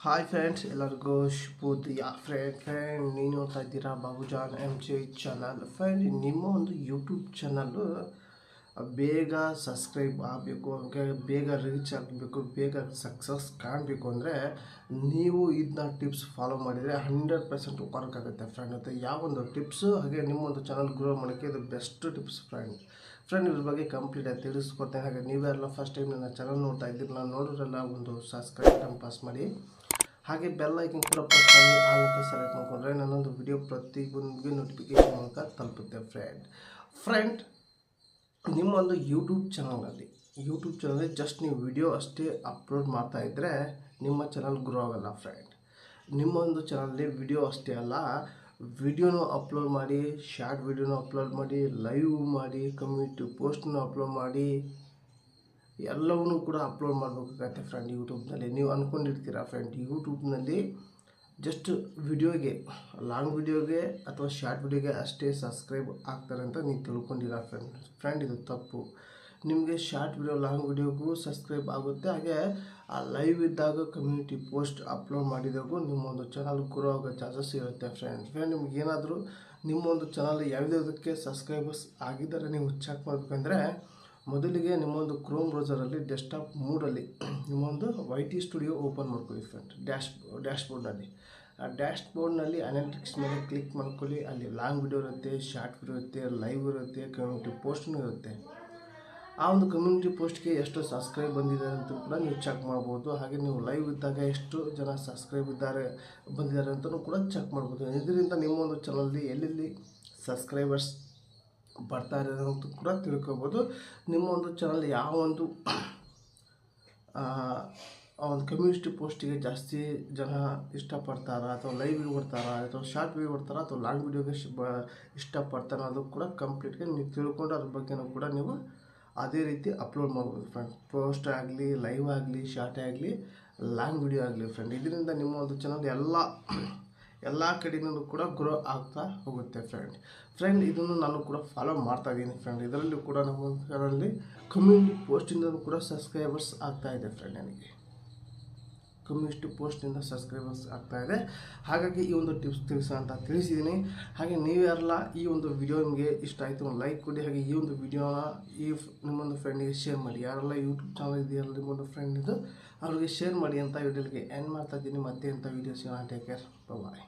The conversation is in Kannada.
ಹಾಯ್ ಫ್ರೆಂಡ್ಸ್, ಎಲ್ಲರಿಗೂ ಶುಭೋದಯ. ಫ್ರೆಂಡ್ ನೀವು ನೋಡ್ತಾ ಇದ್ದೀರಾ ಬಾಬುಜಾನ್ MJ ಚಾನಲ್. ಫ್ರೆಂಡ್, ನಿಮ್ಮ ಒಂದು ಯೂಟ್ಯೂಬ್ ಚಾನಲ್ಲು ಬೇಗ ಸಬ್ಸ್ಕ್ರೈಬ್ ಆಗಬೇಕು, ಹಾಗೆ ಬೇಗ ರೀಚ್ ಆಗಬೇಕು, ಬೇಗ ಸಕ್ಸಸ್ ಕಾಣಬೇಕು ಅಂದರೆ ನೀವು ಇದನ್ನ ಟಿಪ್ಸ್ ಫಾಲೋ ಮಾಡಿದರೆ 100% ವರ್ಕ್ ಆಗುತ್ತೆ ಫ್ರೆಂಡ್. ಮತ್ತು ಯಾವೊಂದು ಟಿಪ್ಸು ಹಾಗೆ ನಿಮ್ಮೊಂದು ಚಾನಲ್ ಗ್ರೋ ಮಾಡೋಕ್ಕೆ ಇದು ಬೆಸ್ಟ್ ಟಿಪ್ಸ್ ಫ್ರೆಂಡ್ ಇದ್ರ ಬಗ್ಗೆ ಕಂಪ್ಲೀಟಾಗಿ ತಿಳಿಸ್ಕೊಡ್ತೇನೆ. ಹಾಗೆ ನೀವೆಲ್ಲ ಫಸ್ಟ್ ಟೈಮ್ ನನ್ನ ಚಾನಲ್ ನೋಡ್ತಾ ಇದ್ದೀರಿ, ನಾನು ನೋಡೋರೆಲ್ಲ ಒಂದು ಸಬ್ಸ್ಕ್ರೈಬ್ ಬಟನ್ ಪಾಸ್ ಮಾಡಿ, ಹಾಗೆ ಬೆಲ್ ಐಕನ್ ಕೂಡ ಪ್ರೆಸ್ ಮಾಡಿ ಆಲ್ ಅಂತ ಸೆಲೆಕ್ಟ್ ಮಾಡ್ಕೊಂಡ್ರೆ ನನ್ನೊಂದು ವಿಡಿಯೋ ಪ್ರತಿಯೊಂದು ನೋಟಿಫಿಕೇಶನ್ ಮೂಲಕ ತಲುಪುತ್ತೆ ಫ್ರೆಂಡ್. ನಿಮ್ಮೊಂದು ಯೂಟ್ಯೂಬ್ ಚಾನಲಲ್ಲಿ ಜಸ್ಟ್ ನೀವು ವಿಡಿಯೋ ಅಷ್ಟೇ ಅಪ್ಲೋಡ್ ಮಾಡ್ತಾ ಇದ್ದರೆ ನಿಮ್ಮ ಚಾನಲ್ ಗ್ರೋ ಆಗಲ್ಲ ಫ್ರೆಂಡ್. ನಿಮ್ಮೊಂದು ಚಾನಲಲ್ಲಿ ವಿಡಿಯೋ ಅಷ್ಟೇ ಅಲ್ಲ, ವಿಡಿಯೋನೂ ಅಪ್ಲೋಡ್ ಮಾಡಿ, ಶಾರ್ಟ್ ವಿಡಿಯೋನೂ ಅಪ್ಲೋಡ್ ಮಾಡಿ, ಲೈವ್ ಮಾಡಿ, ಕಮ್ಯುನಿಟಿ ಪೋಸ್ಟನ್ನು ಅಪ್ಲೋಡ್ ಮಾಡಿ, ಎಲ್ಲವನ್ನೂ ಕೂಡ ಅಪ್ಲೋಡ್ ಮಾಡಬೇಕಾಗತ್ತೆ ಫ್ರೆಂಡ್. ಯೂಟ್ಯೂಬ್ನಲ್ಲಿ ನೀವು ಅಂದ್ಕೊಂಡಿರ್ತೀರ ಫ್ರೆಂಡ್, ಯೂಟ್ಯೂಬ್ನಲ್ಲಿ ಜಸ್ಟ್ ವಿಡಿಯೋಗೆ, ಲಾಂಗ್ ವಿಡಿಯೋಗೆ ಅಥವಾ ಶಾರ್ಟ್ ವಿಡಿಯೋಗೆ ಅಷ್ಟೇ ಸಬ್ಸ್ಕ್ರೈಬ್ ಆಗ್ತಾರೆ ಅಂತ ನೀವು ತಿಳ್ಕೊಂಡಿರ ಫ್ರೆಂಡ್. ಇದು ತಪ್ಪು. ನಿಮಗೆ ಶಾರ್ಟ್ ವಿಡಿಯೋ, ಲಾಂಗ್ ವಿಡಿಯೋಗೂ ಸಬ್ಸ್ಕ್ರೈಬ್ ಆಗುತ್ತೆ, ಹಾಗೆ ಆ ಲೈವ್ ಇದ್ದಾಗ ಕಮ್ಯುನಿಟಿ ಪೋಸ್ಟ್ ಅಪ್ಲೋಡ್ ಮಾಡಿದಾಗೂ ನಿಮ್ಮೊಂದು ಚಾನಲ್ ಗ್ರೋ ಆಗೋ ಚಾನ್ಸಸ್ ಇರುತ್ತೆ ಫ್ರೆಂಡ್. ನಿಮ್ಗೆ ಏನಾದರೂ ನಿಮ್ಮೊಂದು ಚಾನಲ್ ಯಾವುದಕ್ಕೆ ಸಬ್ಸ್ಕ್ರೈಬರ್ಸ್ ಆಗಿದ್ದಾರೆ ನೀವು ಚೆಕ್ ಮಾಡಬೇಕಂದ್ರೆ, ಮೊದಲಿಗೆ ನಿಮ್ಮೊಂದು ಕ್ರೋಮ್ ಬ್ರೌಸರಲ್ಲಿ ಡೆಸ್ಕ್ಟಾಪ್ ಮೂಡಲ್ಲಿ ನಿಮ್ಮೊಂದು YT ಸ್ಟುಡಿಯೋ ಓಪನ್ ಮಾಡ್ಕೊಳ್ಳಿ ಫ್ರೆಂಡ್. ಡ್ಯಾಶ್ಬೋರ್ಡ್ನಲ್ಲಿ ಆ ಡ್ಯಾಶ್ಬೋರ್ಡ್ನಲ್ಲಿ ಅನಾಲಿಟಿಕ್ಸ್ ಮೇಲೆ ಕ್ಲಿಕ್ ಮಾಡ್ಕೊಳ್ಳಿ. ಅಲ್ಲಿ ಲಾಂಗ್ ವಿಡಿಯೋ ಇರುತ್ತೆ, ಶಾರ್ಟ್ ವಿಡಿಯೋ ಇರುತ್ತೆ, ಲೈವ್ ಇರುತ್ತೆ, ಕಮ್ಯುನಿಟಿ ಪೋಸ್ಟ್ನೂ ಇರುತ್ತೆ. ಆ ಒಂದು ಕಮ್ಯುನಿಟಿ ಪೋಸ್ಟ್ಗೆ ಎಷ್ಟು ಸಬ್ಸ್ಕ್ರೈಬ್ ಬಂದಿದ್ದಾರೆ ಅಂತ ಕೂಡ ನೀವು ಚೆಕ್ ಮಾಡ್ಬೋದು. ಹಾಗೆ ನೀವು ಲೈವ್ ಇದ್ದಾಗ ಎಷ್ಟು ಜನ ಸಬ್ಸ್ಕ್ರೈಬ್ ಬಂದಿದ್ದಾರೆ ಅಂತಲೂ ಕೂಡ ಚೆಕ್ ಮಾಡ್ಬೋದು. ಇದರಿಂದ ನಿಮ್ಮೊಂದು ಚಾನಲಲ್ಲಿ ಎಲ್ಲೆಲ್ಲಿ ಸಬ್ಸ್ಕ್ರೈಬರ್ಸ್ ಬರ್ತಾರೆ ಅಂತ ಕೂಡ ತಿಳ್ಕೊಬೋದು. ನಿಮ್ಮ ಒಂದು ಚಾನಲ್ ಯಾವ ಒಂದು ಕಮ್ಯುನಿಟಿ ಪೋಸ್ಟಿಗೆ ಜಾಸ್ತಿ ಜನ ಇಷ್ಟಪಡ್ತಾರಾ, ಅಥವಾ ಲೈವ್ಗೆ ಬರ್ತಾರಾ, ಅಥವಾ ಶಾರ್ಟ್ ವಿಡಿಯೋ ಬರ್ತಾರಾ, ಅಥವಾ ಲಾಂಗ್ ವಿಡಿಯೋಗೆ ಇಷ್ಟಪಡ್ತಾರ, ಅದು ಕೂಡ ಕಂಪ್ಲೀಟ್ಗೆ ನೀವು ತಿಳ್ಕೊಂಡು ಅದ್ರ ಬಗ್ಗೆನೂ ಕೂಡ ನೀವು ಅದೇ ರೀತಿ ಅಪ್ಲೋಡ್ ಮಾಡ್ಬೋದು ಫ್ರೆಂಡ್. ಪೋಸ್ಟ್ ಆಗಲಿ, ಲೈವ್ ಆಗಲಿ, ಶಾರ್ಟ್ ಆಗಲಿ, ಲಾಂಗ್ ವಿಡಿಯೋ ಆಗಲಿ ಫ್ರೆಂಡ್. ಇದರಿಂದ ನಿಮ್ಮ ಒಂದು ಚಾನಲ್ ಎಲ್ಲ ಕಡೆಯೂ ಕೂಡ ಗ್ರೋ ಆಗ್ತಾ ಹೋಗುತ್ತೆ ಫ್ರೆಂಡ್. ಇದನ್ನು ನಾನು ಕೂಡ ಫಾಲೋ ಮಾಡ್ತಾ ಇದ್ದೀನಿ ಫ್ರೆಂಡ್. ಇದರಲ್ಲಿ ಕೂಡ ನಮ್ಮ ಚಾನಲಲ್ಲಿ ಕಮ್ಯುನಿಟಿ ಪೋಸ್ಟಿಂದ ಕೂಡ ಸಬ್ಸ್ಕ್ರೈಬರ್ಸ್ ಆಗ್ತಾ ಇದೆ ಫ್ರೆಂಡ್. ನನಗೆ ಕಮ್ಯುನಿಟಿ ಪೋಸ್ಟಿಂದ ಸಬ್ಸ್ಕ್ರೈಬರ್ಸ್ ಆಗ್ತಾ ಇದೆ. ಹಾಗಾಗಿ ಈ ಒಂದು ಟಿಪ್ಸ್ ಅಂತ ತಿಳಿಸಿದ್ದೀನಿ. ಹಾಗೆ ನೀವೆಲ್ಲ ಈ ಒಂದು ವಿಡಿಯೋ ನಿಮಗೆ ಇಷ್ಟ ಆಯಿತು, ಒಂದು ಲೈಕ್ ಕೊಡಿ. ಹಾಗೆ ಈ ಒಂದು ವಿಡಿಯೋನ ನಿಮ್ಮೊಂದು ಫ್ರೆಂಡಿಗೆ ಶೇರ್ ಮಾಡಿ. ಯಾರೆಲ್ಲ ಯೂಟ್ಯೂಬ್ ಚಾನಲ್ ಇದೆಯಲ್ಲ ನಿಮ್ಮೊಂದು ಫ್ರೆಂಡ್ ಇದು, ಅವ್ರಿಗೆ ಶೇರ್ ಮಾಡಿ ಅಂತ ವಿಡಿಯೋಗೆ ಎಂಡ್ ಮಾಡ್ತಾ ಇದ್ದೀನಿ. ಮತ್ತೆ ಅಂತ ವೀಡಿಯೋಸ್ ಟೇಕ್ ಕೇರ್, ಬಾಯ್.